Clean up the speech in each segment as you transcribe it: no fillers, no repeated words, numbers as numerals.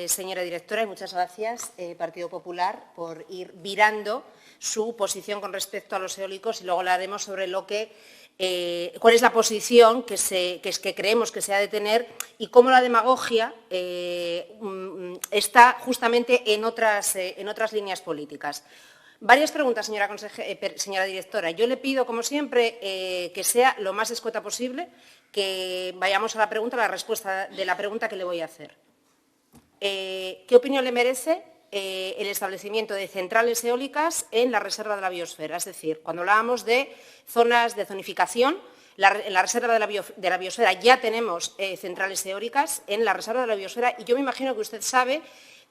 señora directora, y muchas gracias, Partido Popular, por ir virando su posición con respecto a los eólicos, y luego hablaremos sobre cuál es la posición que creemos que se ha de tener y cómo la demagogia está justamente en otras líneas políticas. Varias preguntas, señora directora. Yo le pido, como siempre, que sea lo más escueta posible, que vayamos a la respuesta de la pregunta que le voy a hacer. ¿Qué opinión le merece el establecimiento de centrales eólicas en la reserva de la biosfera? Es decir, cuando hablábamos de zonas de zonificación, en la reserva de la biosfera ya tenemos centrales eólicas en la reserva de la biosfera, y yo me imagino que usted sabe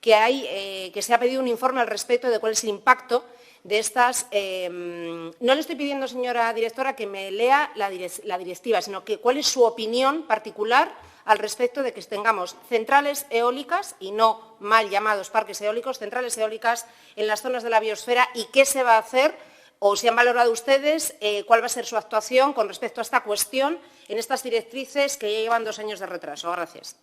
que se ha pedido un informe al respecto de cuál es el impacto de estas. No le estoy pidiendo, señora directora, que me lea la directiva, sino que cuál es su opinión particular al respecto de que tengamos centrales eólicas, y no mal llamados parques eólicos, centrales eólicas en las zonas de la biosfera, y qué se va a hacer, o si han valorado ustedes cuál va a ser su actuación con respecto a esta cuestión en estas directrices que ya llevan 2 años de retraso. Gracias.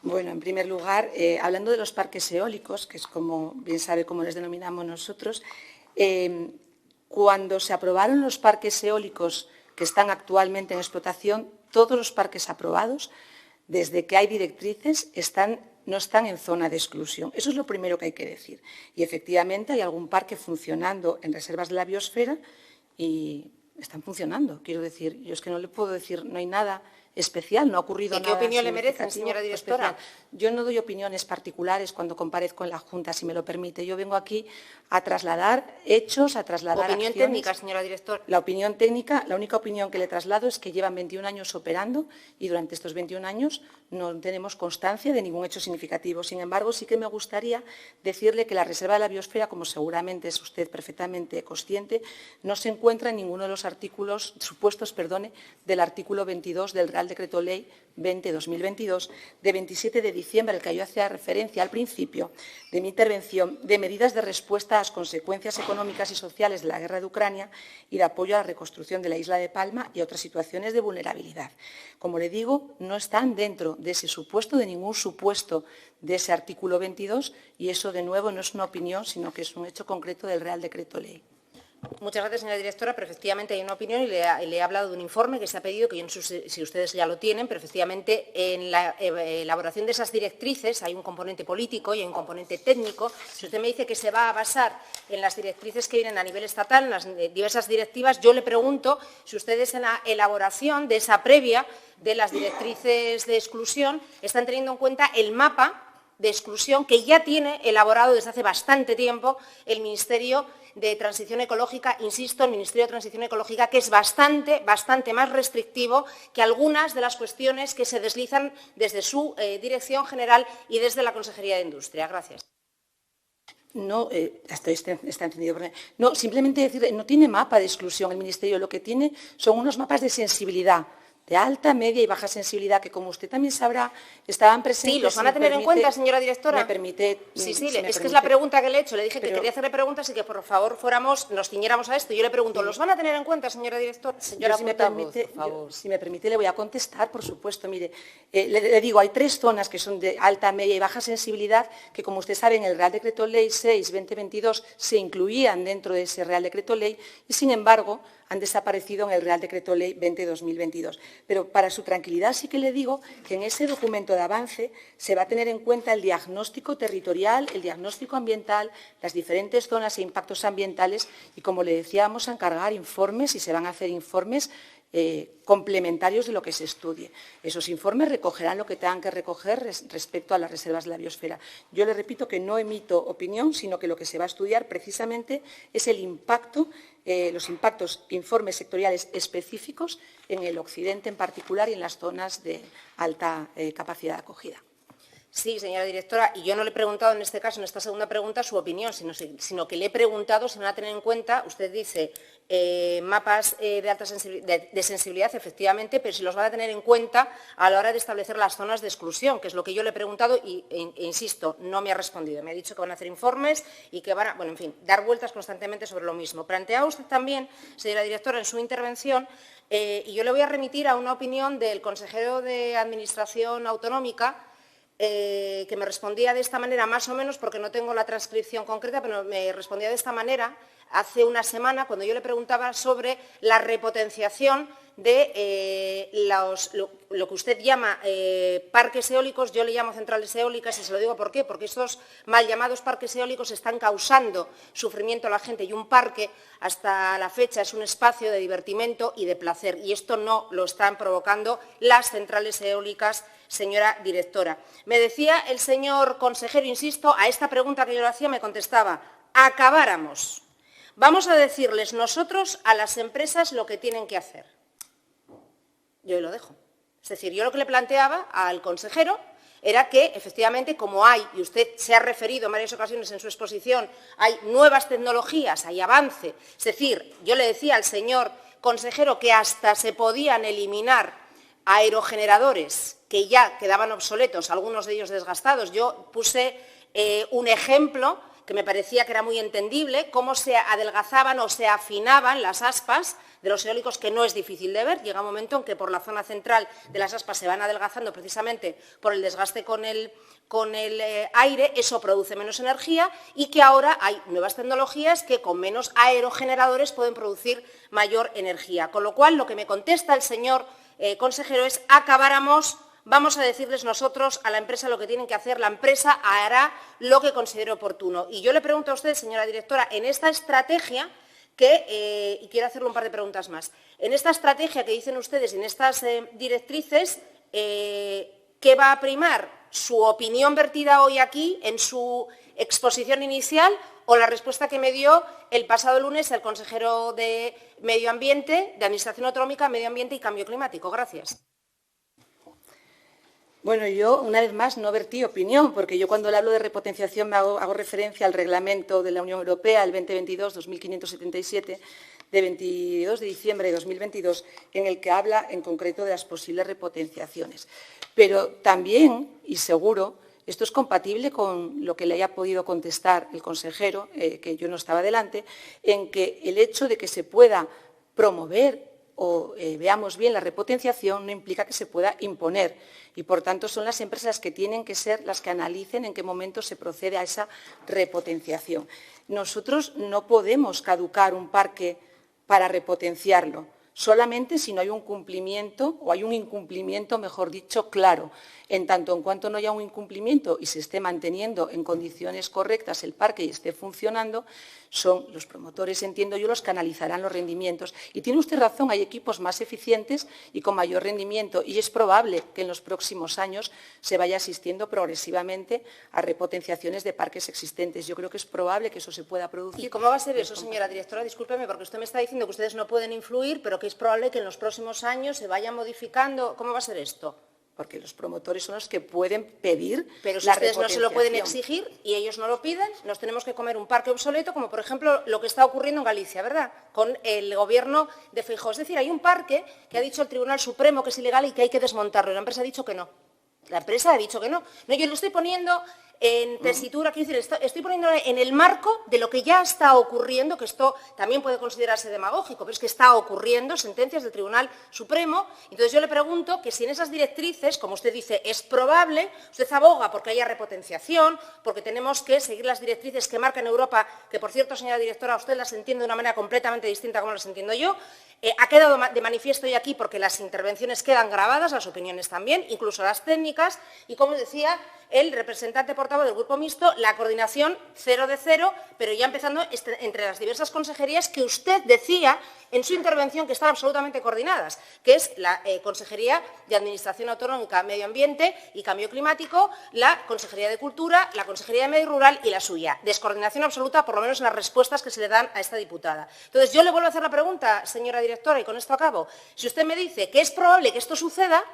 Bueno, en primer lugar, hablando de los parques eólicos, que es como bien sabe cómo les denominamos nosotros, cuando se aprobaron los parques eólicos que están actualmente en explotación, todos los parques aprobados, desde que hay directrices, no están en zona de exclusión. Eso es lo primero que hay que decir. Y efectivamente hay algún parque funcionando en reservas de la biosfera y están funcionando. Quiero decir, yo es que no le puedo decir, no hay nada especial, no ha ocurrido nada. ¿Y qué opinión le merece, señora directora? Yo no doy opiniones particulares cuando comparezco en la Junta, si me lo permite. Yo vengo aquí a trasladar hechos, a trasladar opinión acciones. Técnica, señora directora. La opinión técnica, la única opinión que le traslado es que llevan 21 años operando y durante estos 21 años no tenemos constancia de ningún hecho significativo. Sin embargo, sí que me gustaría decirle que la reserva de la biosfera, como seguramente es usted perfectamente consciente, no se encuentra en ninguno de los supuestos del artículo 22 del Real Decreto Ley 20-2022 de 27 de diciembre, al que yo hacía referencia al principio de mi intervención, de medidas de respuesta a las consecuencias económicas y sociales de la guerra de Ucrania y de apoyo a la reconstrucción de la isla de Palma y otras situaciones de vulnerabilidad. Como le digo, no están dentro de ese supuesto, de ningún supuesto de ese artículo 22, y eso, de nuevo, no es una opinión, sino que es un hecho concreto del Real Decreto Ley. Muchas gracias, señora directora, pero efectivamente hay una opinión y le he hablado de un informe que se ha pedido, que yo no sé si ustedes ya lo tienen, pero efectivamente en la elaboración de esas directrices hay un componente político y hay un componente técnico. Si usted me dice que se va a basar en las directrices que vienen a nivel estatal, en las diversas directivas, yo le pregunto si ustedes en la elaboración de esa previa de las directrices de exclusión están teniendo en cuenta el mapa de exclusión que ya tiene elaborado desde hace bastante tiempo el Ministerio de Transición Ecológica, insisto, el Ministerio de Transición Ecológica, que es bastante más restrictivo que algunas de las cuestiones que se deslizan desde su dirección general y desde la Consejería de Industria. Gracias. No, está entendido. No, simplemente decir, no tiene mapa de exclusión el Ministerio, lo que tiene son unos mapas de sensibilidad, de alta, media y baja sensibilidad, que, como usted también sabrá, estaban presentes. Sí, ¿los van a tener en cuenta, señora directora? ¿Me permite? Sí, es que es la pregunta que le he hecho. Le dije que quería hacerle preguntas y que, por favor, nos ciñéramos a esto. Yo le pregunto, ¿los van a tener en cuenta, señora directora? Señora, si me permite, le voy a contestar, por supuesto. Mire, le digo, hay 3 zonas que son de alta, media y baja sensibilidad, que, como usted sabe, en el Real Decreto Ley 6-2022 se incluían dentro de ese Real Decreto Ley y, sin embargo, han desaparecido en el Real Decreto Ley 20-2022. Pero para su tranquilidad sí que le digo que en ese documento de avance se va a tener en cuenta el diagnóstico territorial, el diagnóstico ambiental, las diferentes zonas e impactos ambientales y, como le decía, vamos a encargar informes y se van a hacer informes complementarios de lo que se estudie. Esos informes recogerán lo que tengan que recoger respecto a las reservas de la biosfera. Yo le repito que no emito opinión, sino que lo que se va a estudiar precisamente es el impacto, los impactos, informes sectoriales específicos en el occidente en particular y en las zonas de alta capacidad de acogida. Sí, señora directora, y yo no le he preguntado en este caso, en esta segunda pregunta, su opinión, sino que le he preguntado si van a tener en cuenta, usted dice, mapas de sensibilidad, efectivamente, pero si los van a tener en cuenta a la hora de establecer las zonas de exclusión, que es lo que yo le he preguntado e insisto, no me ha respondido. Me ha dicho que van a hacer informes y que van a, bueno, en fin, dar vueltas constantemente sobre lo mismo. Planteaba usted también, señora directora, en su intervención, y yo le voy a remitir a una opinión del consejero de Administración Autonómica, que me respondía de esta manera, más o menos, porque no tengo la transcripción concreta, pero me respondía de esta manera hace una semana cuando yo le preguntaba sobre la repotenciación de lo que usted llama parques eólicos. Yo le llamo centrales eólicas y se lo digo ¿por qué? Porque estos mal llamados parques eólicos están causando sufrimiento a la gente y un parque hasta la fecha es un espacio de divertimento y de placer y esto no lo están provocando las centrales eólicas, señora directora. Me decía el señor consejero, insisto, a esta pregunta que yo le hacía me contestaba, acabáramos. Vamos a decirles nosotros a las empresas lo que tienen que hacer. Yo ahí lo dejo. Es decir, yo lo que le planteaba al consejero era que, efectivamente, como hay, y usted se ha referido en varias ocasiones en su exposición, hay nuevas tecnologías, hay avance. Es decir, yo le decía al señor consejero que hasta se podían eliminar aerogeneradores que ya quedaban obsoletos, algunos de ellos desgastados. Yo puse un ejemplo que me parecía que era muy entendible, cómo se adelgazaban o se afinaban las aspas de los eólicos, que no es difícil de ver. Llega un momento en que por la zona central de las aspas se van adelgazando precisamente por el desgaste con el aire, eso produce menos energía y que ahora hay nuevas tecnologías que con menos aerogeneradores pueden producir mayor energía. Con lo cual, lo que me contesta el señor consejero es acabáramos. Vamos a decirles nosotros a la empresa lo que tienen que hacer, la empresa hará lo que considere oportuno. Y yo le pregunto a usted, señora directora, en esta estrategia, y quiero hacerle un par de preguntas más, en esta estrategia que dicen ustedes, en estas directrices, ¿qué va a primar? ¿Su opinión vertida hoy aquí en su exposición inicial o la respuesta que me dio el pasado lunes el consejero de Medio Ambiente, de Administración Autonómica, Medio Ambiente y Cambio Climático? Gracias. Bueno, yo, una vez más, no vertí opinión, porque yo cuando le hablo de repotenciación hago referencia al reglamento de la Unión Europea, el 2022-2577, de 22 de diciembre de 2022, en el que habla en concreto de las posibles repotenciaciones. Pero también, y seguro, esto es compatible con lo que le haya podido contestar el consejero, que yo no estaba delante, en que el hecho de que se pueda promover o veamos bien la repotenciación no implica que se pueda imponer y, por tanto, son las empresas que tienen que ser las que analicen en qué momento se procede a esa repotenciación. Nosotros no podemos caducar un parque para repotenciarlo, solamente si no hay un cumplimiento o hay un incumplimiento, mejor dicho, claro. En tanto en cuanto no haya un incumplimiento y se esté manteniendo en condiciones correctas el parque y esté funcionando, son los promotores, entiendo yo, los que analizarán los rendimientos. Y tiene usted razón, hay equipos más eficientes y con mayor rendimiento y es probable que en los próximos años se vaya asistiendo progresivamente a repotenciaciones de parques existentes. Yo creo que es probable que eso se pueda producir. ¿Y cómo va a ser eso, señora directora? Discúlpeme, porque usted me está diciendo que ustedes no pueden influir, pero que es probable que en los próximos años se vaya modificando. ¿Cómo va a ser esto? Porque los promotores son los que pueden pedir pero si ustedes no se lo pueden exigir y ellos no lo piden, nos tenemos que comer un parque obsoleto, como por ejemplo lo que está ocurriendo en Galicia, ¿verdad?, con el gobierno de Feijóo. Es decir, hay un parque que ha dicho el Tribunal Supremo que es ilegal y que hay que desmontarlo. La empresa ha dicho que no. La empresa ha dicho que no. No, yo lo estoy poniendo en tesitura, quiero decir, estoy poniendo en el marco de lo que ya está ocurriendo, que esto también puede considerarse demagógico, pero es que está ocurriendo, sentencias del Tribunal Supremo. Entonces yo le pregunto que si en esas directrices, como usted dice, es probable, usted aboga porque haya repotenciación, porque tenemos que seguir las directrices que marca en Europa, que por cierto, señora directora, usted las entiende de una manera completamente distinta a como las entiendo yo. Ha quedado de manifiesto hoy aquí porque las intervenciones quedan grabadas, las opiniones también, incluso las técnicas, y como decía el representante portavoz del Grupo Mixto, la coordinación 0 de 0, pero ya empezando entre las diversas consejerías que usted decía en su intervención que están absolutamente coordinadas, que es la Consejería de Administración Autonómica, Medio Ambiente y Cambio Climático, la Consejería de Cultura, la Consejería de Medio Rural y la suya. Descoordinación absoluta, por lo menos en las respuestas que se le dan a esta diputada. Entonces, yo le vuelvo a hacer la pregunta, señora directora, y con esto acabo. Si usted me dice que es probable que esto suceda,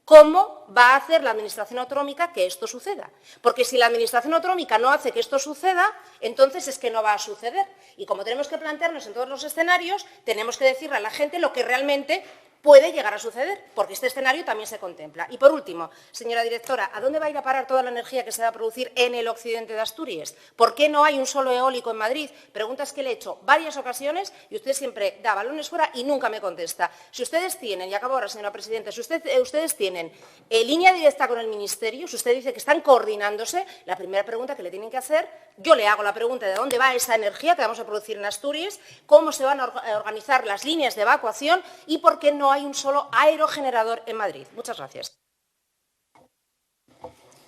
¿cómo va a hacer la Administración Autonómica que esto suceda? Porque si la Administración Autonómica no hace que esto suceda, entonces es que no va a suceder. Y como tenemos que plantearnos en todos los escenarios, tenemos que decirle a la gente lo que realmente Puede llegar a suceder, porque este escenario también se contempla. Y, por último, señora directora, ¿a dónde va a ir a parar toda la energía que se va a producir en el occidente de Asturias? ¿Por qué no hay un solo eólico en Madrid? Preguntas que le he hecho varias ocasiones y usted siempre da balones fuera y nunca me contesta. Si ustedes tienen, y acabo ahora, señora presidenta, si ustedes tienen línea directa con el Ministerio, si usted dice que están coordinándose, la primera pregunta que le tienen que hacer, yo le hago la pregunta de dónde va esa energía que vamos a producir en Asturias, cómo se van a organizar las líneas de evacuación y por qué no hay un solo aerogenerador en Madrid. Muchas gracias.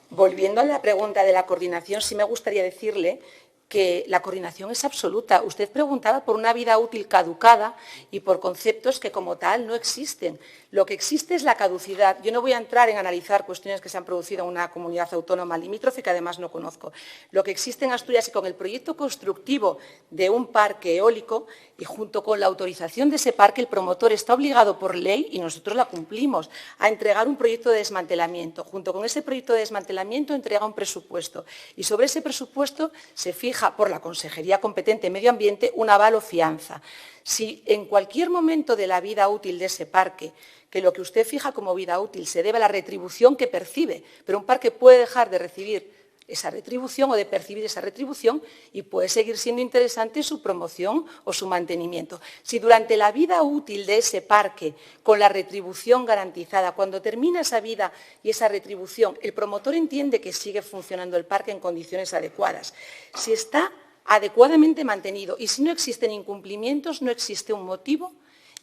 Volviendo a la pregunta de la coordinación, sí me gustaría decirle que la coordinación es absoluta. Usted preguntaba por una vida útil caducada y por conceptos que como tal no existen. Lo que existe es la caducidad. Yo no voy a entrar en analizar cuestiones que se han producido en una comunidad autónoma limítrofe que además no conozco. Lo que existe en Asturias y con el proyecto constructivo de un parque eólico y junto con la autorización de ese parque, el promotor está obligado por ley, y nosotros la cumplimos, a entregar un proyecto de desmantelamiento. Junto con ese proyecto de desmantelamiento entrega un presupuesto y sobre ese presupuesto se fija por la Consejería competente en Medio Ambiente un aval o fianza. Si en cualquier momento de la vida útil de ese parque, que lo que usted fija como vida útil se debe a la retribución que percibe, pero un parque puede dejar de recibir esa retribución o de percibir esa retribución y puede seguir siendo interesante su promoción o su mantenimiento. Si durante la vida útil de ese parque, con la retribución garantizada, cuando termina esa vida y esa retribución, el promotor entiende que sigue funcionando el parque en condiciones adecuadas, si está adecuadamente mantenido y si no existen incumplimientos, no existe un motivo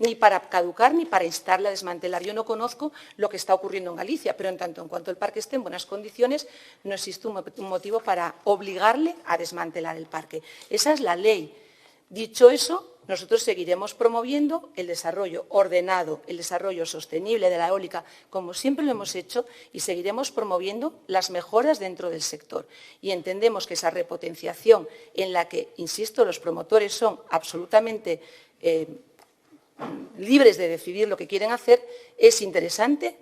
ni para caducar ni para instarle a desmantelar. Yo no conozco lo que está ocurriendo en Galicia, pero en tanto en cuanto el parque esté en buenas condiciones, no existe un motivo para obligarle a desmantelar el parque. Esa es la ley. Dicho eso, nosotros seguiremos promoviendo el desarrollo ordenado, el desarrollo sostenible de la eólica, como siempre lo hemos hecho, y seguiremos promoviendo las mejoras dentro del sector. Y entendemos que esa repotenciación en la que, insisto, los promotores son absolutamente libres de decidir lo que quieren hacer, es interesante